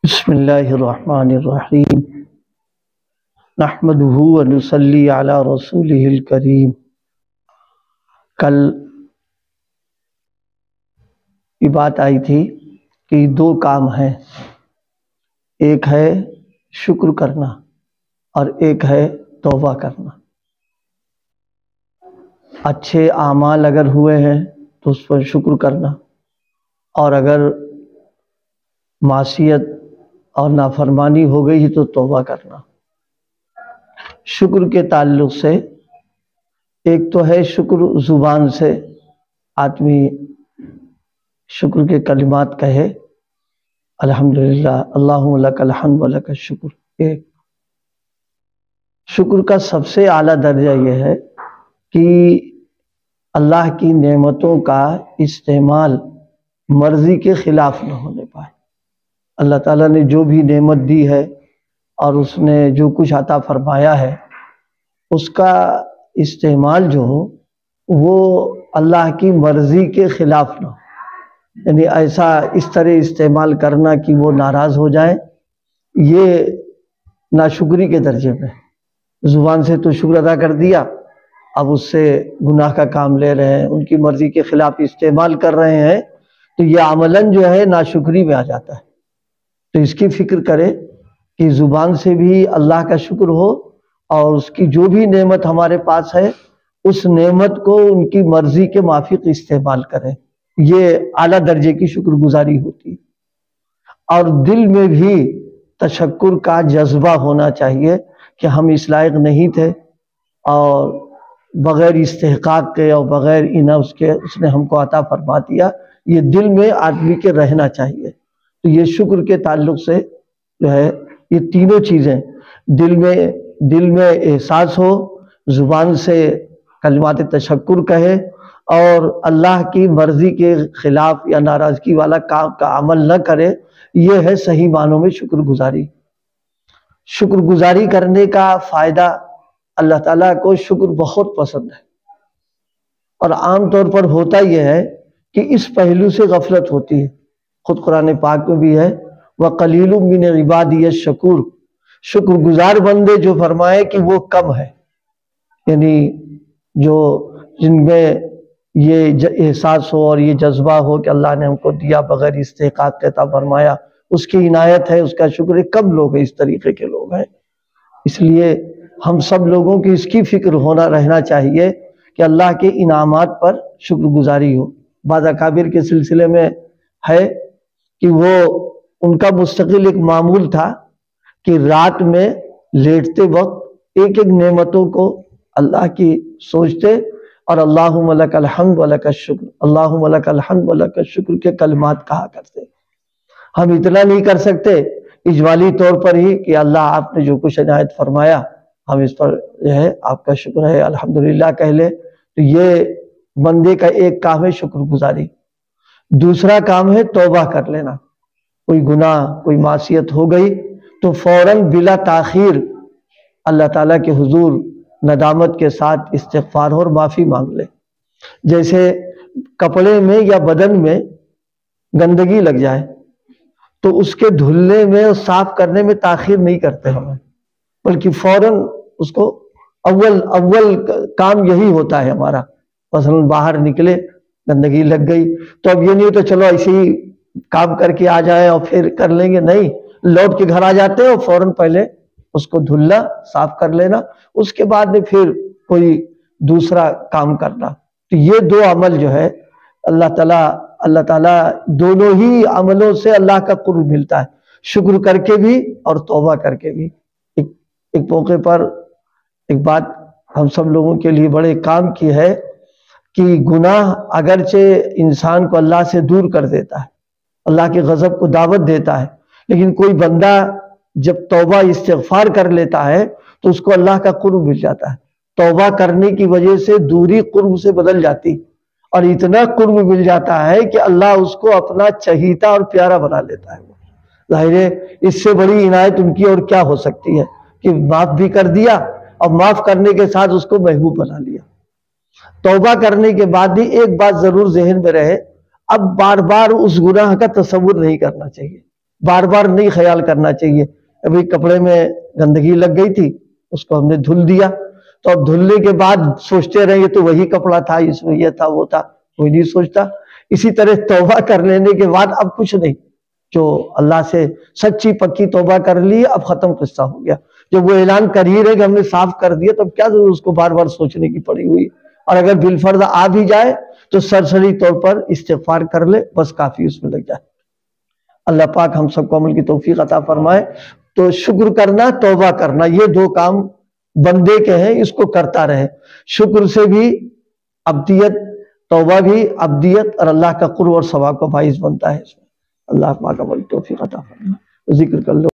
بسم اللہ الرحمن الرحیم نحمدہ ونصلی علی رسولہ الکریم۔ کل یہ بات آئی تھی کہ دو کام ہیں، ایک ہے شکر کرنا اور ایک ہے توبہ کرنا۔ اچھے اعمال اگر ہوئے ہیں تو اس پر شکر کرنا، اور اگر معصیت اور نافرمانی ہو گئی تو توبہ کرنا۔ شکر کے تعلق سے ایک تو ہے شکر زبان سے آدمی شکر کے کلمات کہے، الحمدللہ، اللہم لک الحمد ولک الشکر۔ ایک شکر کا سب سے اعلیٰ درجہ یہ ہے کہ اللہ کی نعمتوں کا استعمال مرضی کے خلاف نہ ہونے پائے۔ اللہ تعالیٰ نے جو بھی نعمت دی ہے اور اس نے جو کچھ عطا فرمایا ہے، اس کا استعمال جو ہو وہ اللہ کی مرضی کے خلاف نہ ہو، یعنی ایسا اس طرح استعمال کرنا کہ وہ ناراض ہو جائیں، یہ ناشکری کے درجے میں۔ زبان سے تو شکر ادا کر دیا، اب اس سے گناہ کا کام لے رہے ہیں، ان کی مرضی کے خلاف استعمال کر رہے ہیں، تو یہ عملاً جو ہے ناشکری میں آ جاتا ہے۔ تو اس کی فکر کرے کہ زبان سے بھی اللہ کا شکر ہو، اور اس کی جو بھی نعمت ہمارے پاس ہے اس نعمت کو ان کی مرضی کے موافق استعمال کریں، یہ اعلیٰ درجے کی شکر گزاری ہوتی ہے۔ اور دل میں بھی تشکر کا جذبہ ہونا چاہیے کہ ہم اس لائق نہیں تھے، اور بغیر استحقاق کے اور بغیر انعام کے اس نے ہم کو عطا فرما دیا، یہ دل میں آدمی کے رہنا چاہیے۔ تو یہ شکر کے تعلق سے جو ہے یہ تینوں چیزیں دل میں احساس ہو، زبان سے کلمات تشکر کہے، اور اللہ کی مرضی کے خلاف یا ناراضگی والا کام کا عمل نہ کرے، یہ ہے صحیح معنوں میں شکر گزاری۔ شکر گزاری کرنے کا فائدہ، اللہ تعالیٰ کو شکر بہت پسند ہے، اور عام طور پر ہوتا یہ ہے کہ اس پہلو سے غفلت ہوتی ہے۔ خود قرآن پاک میں بھی ہے وَقَلِيلٌ مِّنْ عِبَادِيَ الشَّكُورُ، شکر گزار بندے جو فرمائے کہ وہ کم ہے، یعنی جن میں یہ احساس ہو اور یہ جذبہ ہو کہ اللہ نے ہم کو دیا بغیر استحقاق کے عطا فرمایا، اس کی عنایت ہے، اس کا شکر ہے، کم لوگ ہیں اس طریقے کے لوگ ہیں۔ اس لیے ہم سب لوگوں کی اس کی فکر رہنا چاہیے کہ اللہ کے انعامات پر شکر گزاری ہو۔ بعض اکابر کے سلسلے میں ہے کہ وہ ان کا مستقل ایک معمول تھا کہ رات میں لیٹتے وقت ایک ایک نعمتوں کو اللہ کی سوچتے، اور اللہم لک الحمد ولک الشکر، اللہم لک الحمد ولک الشکر کے کلمات کہا کرتے۔ ہم اتنا نہیں کر سکتے اجمالی طور پر ہی کہ اللہ آپ نے جو کچھ عنایت فرمایا ہم اس پر جو ہے آپ کا شکر ہے الحمدللہ کہہ لے، تو یہ بندے کا ایک کام ہے شکر گزاری۔ دوسرا کام ہے توبہ کر لینا۔ کوئی گناہ کوئی معصیت ہو گئی تو فوراً بلا تاخیر اللہ تعالیٰ کے حضور ندامت کے ساتھ استغفار اور معافی مانگ لے۔ جیسے کپڑے میں یا بدن میں گندگی لگ جائے تو اس کے دھلنے میں اور صاف کرنے میں تاخیر نہیں کرتے ہمیں، بلکہ فوراً اس کو اول کام یہی ہوتا ہے ہمارا۔ مثلا باہر نکلے گندگی لگ گئی تو اب یہ نہیں تو چلو ایسے ہی کام کر کے آ جائیں اور پھر کر لیں گے، نہیں، لوٹ کے گھر آ جاتے ہیں اور فوراً پہلے اس کو دھلنا، صاف کر لینا، اس کے بعد میں پھر کوئی دوسرا کام کرنا۔ تو یہ دو عمل جو ہے اللہ تعالیٰ دونوں ہی عملوں سے اللہ کا قرب ملتا ہے، شکر کر کے بھی اور توبہ کر کے بھی۔ ایک موقع پر ایک بات ہم سب لوگوں کے لیے بڑے کام کی ہے کہ گناہ اگرچہ انسان کو اللہ سے دور کر دیتا ہے، اللہ کے غضب کو دعوت دیتا ہے، لیکن کوئی بندہ جب توبہ استغفار کر لیتا ہے تو اس کو اللہ کا قرب مل جاتا ہے۔ توبہ کرنے کی وجہ سے دوری قرب سے بدل جاتی، اور اتنا قرب مل جاتا ہے کہ اللہ اس کو اپنا چہیتا اور پیارا بنا لیتا ہے۔ ظاہر ہے اس سے بڑی عنایت ان کی اور کیا ہو سکتی ہے کہ معاف بھی کر دیا، اور معاف کرنے کے ساتھ اس کو محبوب بنا لیا۔ توبہ کرنے کے بعد بھی ایک بات ضرور ذہن میں رہے، اب بار بار اس گناہ کا تصور نہیں کرنا چاہیے۔ بار بار نہیں خیال کرنا چاہیے. ابھی کپڑے میں گندگی لگ گئی تھی، اس کو ہم نے دھل دیا، تو اب دھلنے کے بعد سوچتے رہے یہ تو وہی کپڑا تھا، اس میں یہ تھا وہ تھا، کوئی نہیں سوچتا. اسی طرح توبہ کر لینے کے بعد اب کچھ نہیں، جو اللہ سے سچی پکی توبہ کر لی اب ختم قصہ ہو گیا. جب وہ اعلان کر ہی رہے کہ ہم نے صاف کر دیا، تب کیا ضرور اس کو بار بار سوچنے کی پڑی ہوئی. اور اگر بالفرض آ بھی جائے تو سرسری طور پر استغفار کر لے، بس کافی اس میں لگ جائے. اللہ پاک ہم سب کو عمل کی توفیق عطا فرمائے. تو شکر کرنا، توبہ کرنا، یہ دو کام بندے کے ہیں، اس کو کرتا رہے. شکر سے بھی عبدیت، توبہ بھی عبدیت اور اللہ کا قرب اور ثواب کا باعث بنتا ہے. اس میں اللہ پاک عمل کی توفیق عطا فرمائے. ذکر کر لو.